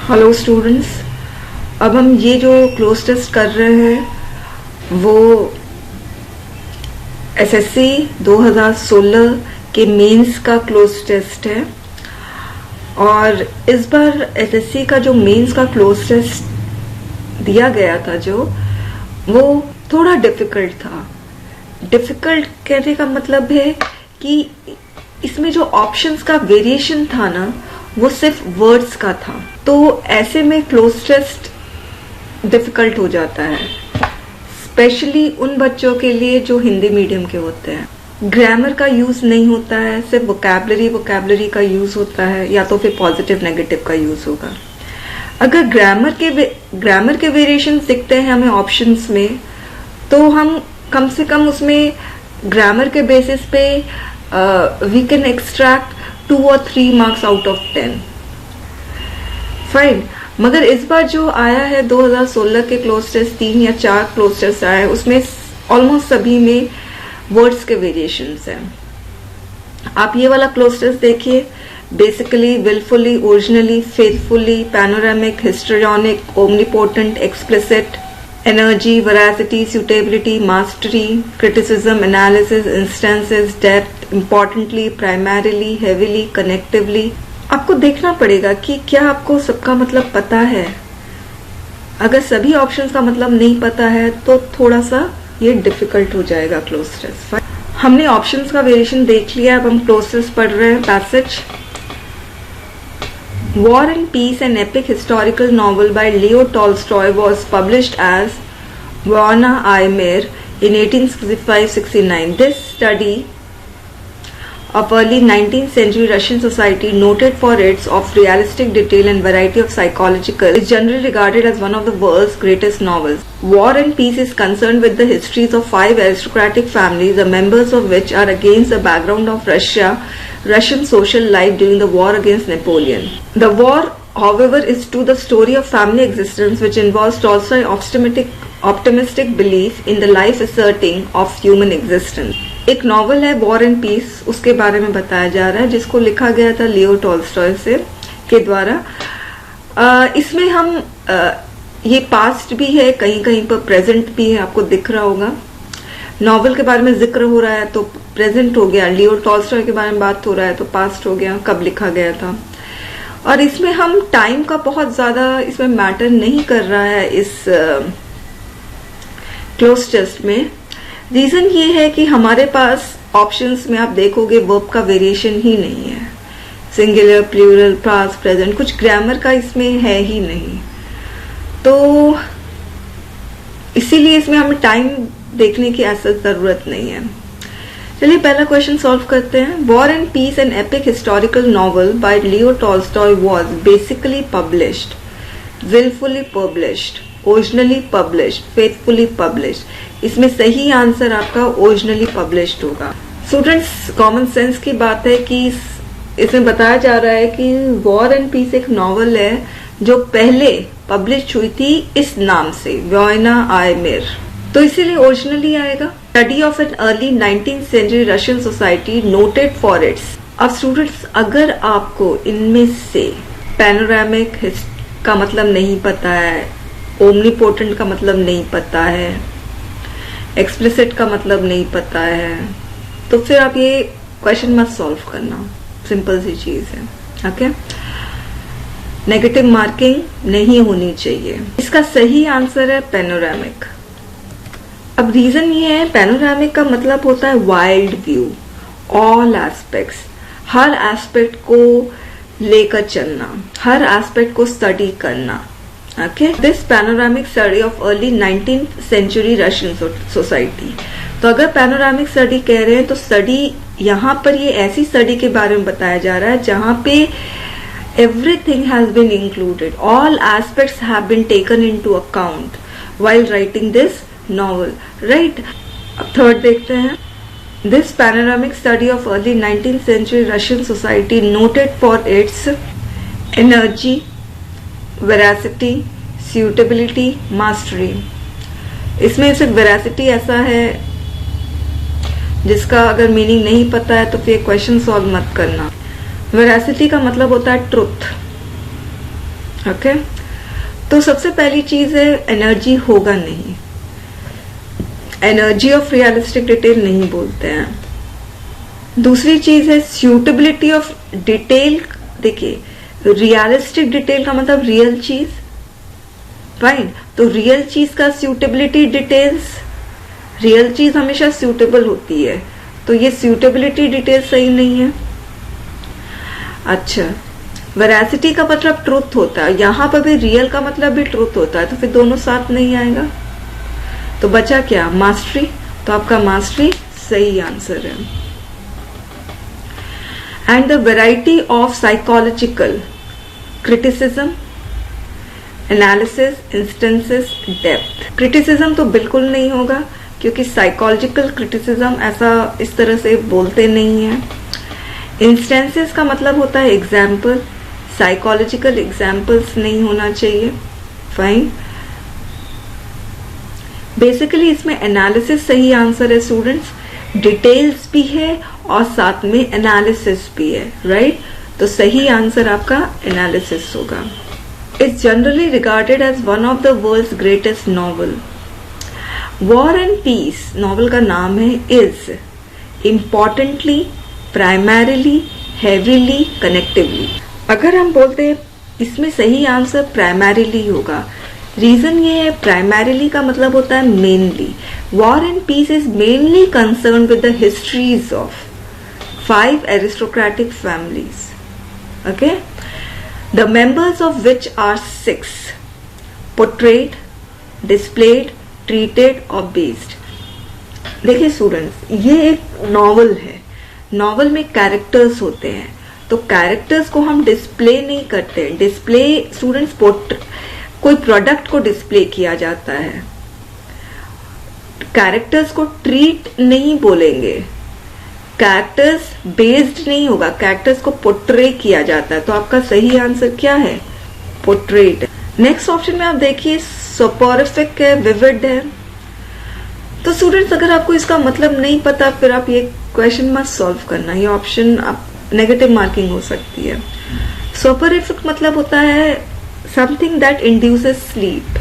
Hello students, अब हम ये जो क्लोज टेस्ट कर रहे हैं वो एसएससी 2016 के मेंस का क्लोज टेस्ट है। और इस बार एसएससी का जो मेंस का क्लोज टेस्ट दिया गया था वो थोड़ा डिफिकल्ट था। डिफिकल्ट कहने का मतलब है कि इसमें जो ऑप्शंस का वेरिएशन था ना, वो सिर्फ वर्ड्स का था। तो ऐसे में क्लोज टेस्ट डिफिकल्ट हो जाता है, स्पेशली उन बच्चों के लिए जो हिंदी मीडियम के होते हैं। ग्रामर का यूज नहीं होता है, सिर्फ वोकैबुलरी का यूज होता है, या तो फिर पॉजिटिव नेगेटिव का यूज होगा। अगर ग्रामर के वेरिएशन दिखते हैं हमें ऑप्शंस में, तो हम कम से कम उसमें ग्रामर के बेसिस पे we can extract 2 or 3 marks out of 10। Fine. मगर इस बार जो आया है 2016 के क्लोज टेस्ट, 3 या 4 क्लोज टेस्ट आए, उसमें ऑलमोस्ट सभी में वर्ड्स के वेरिएशंस हैं। आप ये वाला क्लोज टेस्ट देखिए। Basically, wilfully, originally, faithfully, panoramic, histrionic, omnipotent, explicit, energy, veracity, suitability, mastery, criticism, analysis, instances, depth, importantly, primarily, heavily, connectively. आपको देखना पड़ेगा कि क्या आपको सबका मतलब पता है। अगर सभी ऑप्शंस का मतलब नहीं पता है तो थोड़ा सा ये डिफिकल्ट हो जाएगा क्लोज टेस्ट। हमने ऑप्शंस का वेरिएशन देख लिया, अब हम क्लोज टेस्ट पढ़ रहे हैं। Passage: War and Peace, an epic historical novel by Leo Tolstoy, was published as Vojna I Mir in 1865-69. This study of early 19th century Russian society, noted for its of realistic detail and variety of psychological, is generally regarded as one of the world's greatest novels. War and Peace is concerned with the histories of 5 aristocratic families, the members of which are against the background of Russian social life during the war against Napoleon. The war, however, is to the story of family existence, which involves Tolstoy's optimistic belief in the life asserting of human existence. एक novel है war and piece, उसके बारे में बताया जा रहा है, जिसको लिखा गया था लियो टॉल्स्टॉय के द्वारा। इसमें हम ये पास्ट भी है, कहीं कहीं पर प्रेजेंट भी है, आपको दिख रहा होगा। नॉवल के बारे में जिक्र हो रहा है तो प्रेजेंट हो गया, लियो टॉल्स्टॉय के बारे में बात हो रहा है तो पास्ट हो गया, कब लिखा गया था। और इसमें हम टाइम का बहुत ज्यादा इसमें मैटर नहीं कर रहा है इस क्लोज टेस्ट में। रीजन ये है कि हमारे पास ऑप्शंस में आप देखोगे वर्ब का वेरिएशन ही नहीं है। सिंगुलर, प्लूरल, पास्ट, प्रेजेंट, कुछ ग्रामर का इसमें है ही नहीं। तो इसीलिए इसमें हमें टाइम देखने की ऐसा जरूरत नहीं है। चलिए पहला क्वेश्चन सॉल्व करते हैं। War and Peace, an epic historical novel by Leo Tolstoy was basically published, wilfully published, originally published, faithfully published. इसमें सही आंसर आपका ओरिजिनली पब्लिश्ड होगा। स्टूडेंट्स, कॉमन सेंस की बात है कि इसमें बताया जा रहा है कि वॉर एंड पीस एक नॉवल है जो पहले पब्लिश हुई थी इस नाम से, वॉयना आई मिर, तो इसीलिए ओरिजिनली आएगा। Study of an early 19th century Russian society noted for its. अब स्टूडेंट्स, अगर आपको इनमें से पैनोरामिक का मतलब नहीं पता है, ओमनीपोटेंट का मतलब नहीं पता है, एक्सप्लिसिट का मतलब नहीं पता है, तो फिर आप ये क्वेश्चन मत सॉल्व करना। सिंपल सी चीज है। ओके, नेगेटिव मार्किंग नहीं होनी चाहिए। इसका सही आंसर है पैनोरामिक। अब रीजन ये है, पैनोरामिक का मतलब होता है वाइल्ड व्यू, ऑल एस्पेक्ट्स, हर एस्पेक्ट को लेकर चलना, हर एस्पेक्ट को स्टडी करना। Okay, this panoramic study of early 19th century Russian society। तो अगर पैनोरामिक स्टडी कह रहे हैं तो स्टडी यहाँ पर ये ऐसी स्टडी के बारे में बताया जा रहा है जहाँ पे everything has been included, all aspects have been taken into account while writing this novel, right? अब थर्ड देखते हैं। This panoramic study of early 19th century Russian society noted for its energy, veracity, suitability, mastery. इसमें सिर्फ veracity ऐसा है जिसका अगर meaning नहीं पता है तो फिर क्वेश्चन सॉल्व मत करना। वेरासिटी का मतलब होता है ट्रुथ, ओके तो सबसे पहली चीज है एनर्जी होगा नहीं, एनर्जी ऑफ रियलिस्टिक डिटेल नहीं बोलते हैं। दूसरी चीज है सूटेबिलिटी ऑफ डिटेल। देखिए रियलिस्टिक डिटेल का मतलब रियल चीज, फाइन, तो रियल चीज का सूटेबिलिटी डिटेल्स, रियल चीज हमेशा सूटेबल होती है, तो ये सूटेबिलिटी डिटेल सही नहीं है। अच्छा वेरासिटी का मतलब ट्रूथ होता है, यहां पर भी रियल का मतलब भी ट्रूथ होता है, तो फिर दोनों साथ नहीं आएगा। तो बचा क्या, मास्टरी, तो आपका मास्टरी सही आंसर है। And the variety of psychological criticism, analysis, instances, depth. Criticism तो बिल्कुल नहीं होगा क्योंकि साइकोलॉजिकल क्रिटिसिज्म ऐसा इस तरह से बोलते नहीं है। इंस्टेंसेस का मतलब होता है एग्जाम्पल, साइकोलॉजिकल एग्जाम्पल्स नहीं होना चाहिए, फाइन। बेसिकली इसमें एनालिसिस सही आंसर है स्टूडेंट्स, डिटेल्स भी है और साथ में एनालिसिस भी है, राइट। तो सही आंसर आपका एनालिसिस होगा। It's generally regarded as one of the world's greatest novel. War and Peace novel का नाम है, is importantly, primarily, heavily, connectively. अगर हम बोलते हैं इसमें सही आंसर प्राइमरीली होगा, रीजन ये है प्राइमरीली का मतलब होता है mainly. War and Peace is mainly concern with the histories of 5 aristocratic families, okay, the members of which are 6 portrayed, displayed, treated or based। देखिए स्टूडेंट्स ये एक नॉवल है, नॉवल में कैरेक्टर्स होते हैं, तो कैरेक्टर्स को हम डिस्प्ले नहीं करते। डिस्प्ले स्टूडेंट्स कोई प्रोडक्ट को डिस्प्ले किया जाता है, कैरेक्टर्स को ट्रीट नहीं बोलेंगे, कैरेक्टर्स बेस्ड नहीं होगा, कैरेक्टर्स को पोर्ट्रे किया जाता है। तो आपका सही आंसर क्या है, पोर्ट्रेट। नेक्स्ट ऑप्शन में आप देखिए सोपोरिफिक है, विविड है। तो स्टूडेंट्स अगर आपको इसका मतलब नहीं पता फिर आप ये क्वेश्चन मत सॉल्व करना, ये ऑप्शन आप नेगेटिव मार्किंग हो सकती है। सोपोरिफिक मतलब होता है समथिंग दैट इंड्यूसेस स्लीप,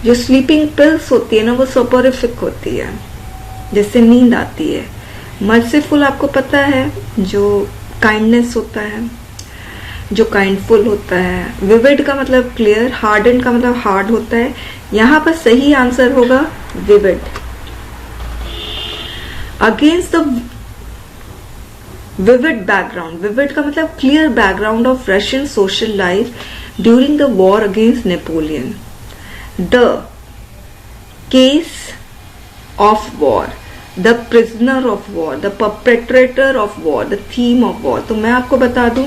जो स्लीपिंग पिल्स होती है ना वो सोपोरिफिक होती है, जिससे नींद आती है। मर्सीफुल आपको पता है जो काइंडनेस होता है, जो काइंडफुल होता है। विविड का मतलब क्लियर, हार्डन का मतलब हार्ड होता है। यहां पर सही आंसर होगा vivid. Against the vivid background, vivid का मतलब clear background of Russian social life during the war against Napoleon. The case of war, the prisoner of war, the perpetrator of war, the theme of war. तो मैं आपको बता दूं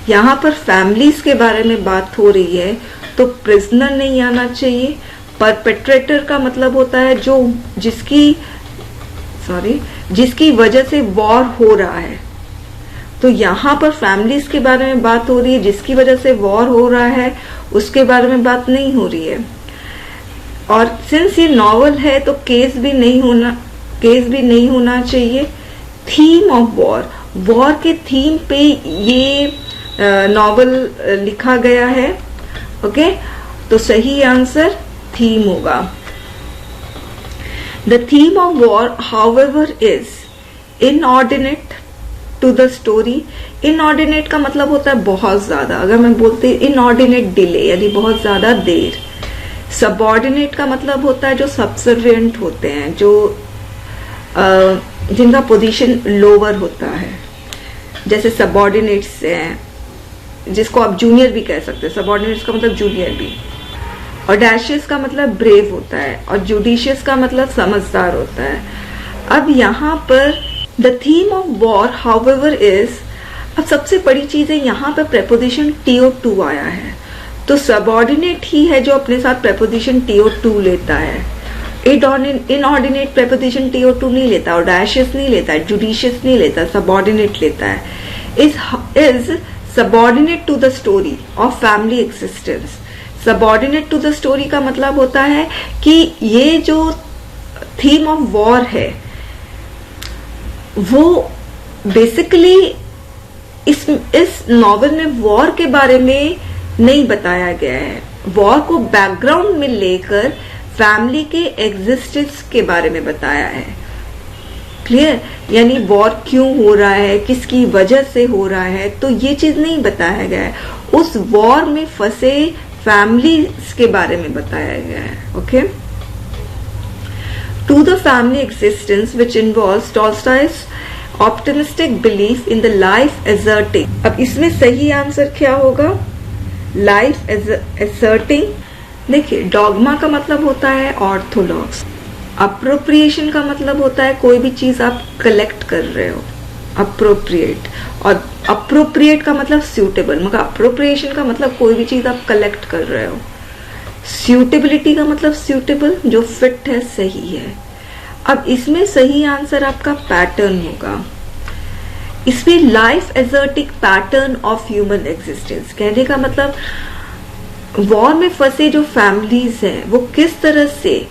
यहां पर families के बारे में बात हो रही है तो प्रिजनर नहीं आना चाहिए। परपेट्रेटर का मतलब होता है जो जिसकी वजह से वॉर हो रहा है, तो यहां पर फैमिलीज के बारे में बात हो रही है, जिसकी वजह से वॉर हो रहा है उसके बारे में बात नहीं हो रही है। और सिंस ये नॉवल है तो केस भी नहीं होना चाहिए। थीम ऑफ वॉर, वॉर के थीम पे ये नॉवल लिखा गया है, ओके, तो सही आंसर थीम होगा। The theme of war however is inordinate to the story. Inordinate का मतलब होता है बहुत ज्यादा, अगर मैं बोलते इनऑर्डिनेट डिले यानी बहुत ज्यादा देर। सबऑर्डिनेट का मतलब होता है जो सबसर्विएंट होते हैं, जो जिनका पोजीशन लोअर होता है, जैसे सबऑर्डिनेट्स हैं, जिसको आप जूनियर भी कह सकते हैं, सबऑर्डिनेट्स का मतलब जूनियर भी। ऑडेशियस का मतलब ब्रेव होता है और जुडिशियस का मतलब समझदार होता है। अब यहाँ पर the theme of war however is, अब सबसे बड़ी चीज है यहाँ पर प्रेपोजिशन TO2 आया है, तो सबऑर्डिनेट ही है जो अपने साथ प्रेपोजिशन TO2 लेता है। इनऑर्डिनेट प्रेपोजिशन TO2 नहीं लेता, ऑडेशियस नहीं लेता, जुडिशियस नहीं लेता, सबऑर्डिनेट लेता है। Is subordinate to the story of family existence. Subordinate to the story का मतलब होता है कि ये जो थीम ऑफ वॉर है वो बेसिकली इस नॉवेल में वॉर के बारे में नहीं बताया गया है। वॉर को बैकग्राउंड में लेकर फैमिली के एग्जिस्टेंस के बारे में बताया है। क्लियर? यानी वॉर क्यों हो रहा है, किसकी वजह से हो रहा है, तो ये चीज नहीं बताया गया है। उस वॉर में फंसे फैमिलीज के बारे में बताया गया है। Okay, to the family existence which involves Tolstoy's optimistic belief in the life asserting. अब इसमें सही आंसर क्या होगा? Life asserting. देखिए, डॉगमा का मतलब होता है ऑर्थोडॉक्स, अप्रोप्रिएशन का मतलब होता है कोई भी चीज आप कलेक्ट कर रहे हो, अप्रोप्रिएट, और अप्रोप्रिएट का मतलब सूटेबल, मगर अप्रोप्रिएशन का मतलब कोई भी चीज आप कलेक्ट कर रहे हो। सूटेबिलिटी का मतलब सूटेबल, जो फिट है, सही है। अब इसमें सही आंसर आपका पैटर्न होगा। इसमें life asserting pattern of human existence, कहने का मतलब वॉर में फंसे जो फैमिलीज हैं वो किस तरह से,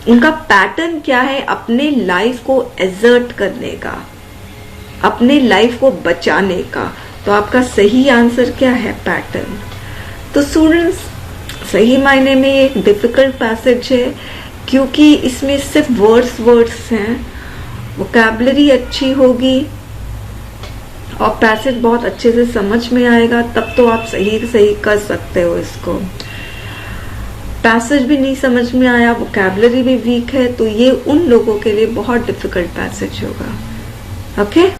उनका पैटर्न क्या है अपने लाइफ को एसर्ट करने का, अपने लाइफ को बचाने का। तो आपका सही आंसर क्या है? पैटर्न। तो स्टूडेंट्स, सही मायने में एक डिफिकल्ट पैसेज है, क्योंकि इसमें सिर्फ वर्ड्स हैं। वोकैबुलरी अच्छी होगी और पैसेज बहुत अच्छे से समझ में आएगा, तब तो आप सही कर सकते हो इसको। पैसेज भी नहीं समझ में आया, वोकैबुलरी भी वीक है, तो ये उन लोगों के लिए बहुत डिफिकल्ट पैसेज होगा। ओके।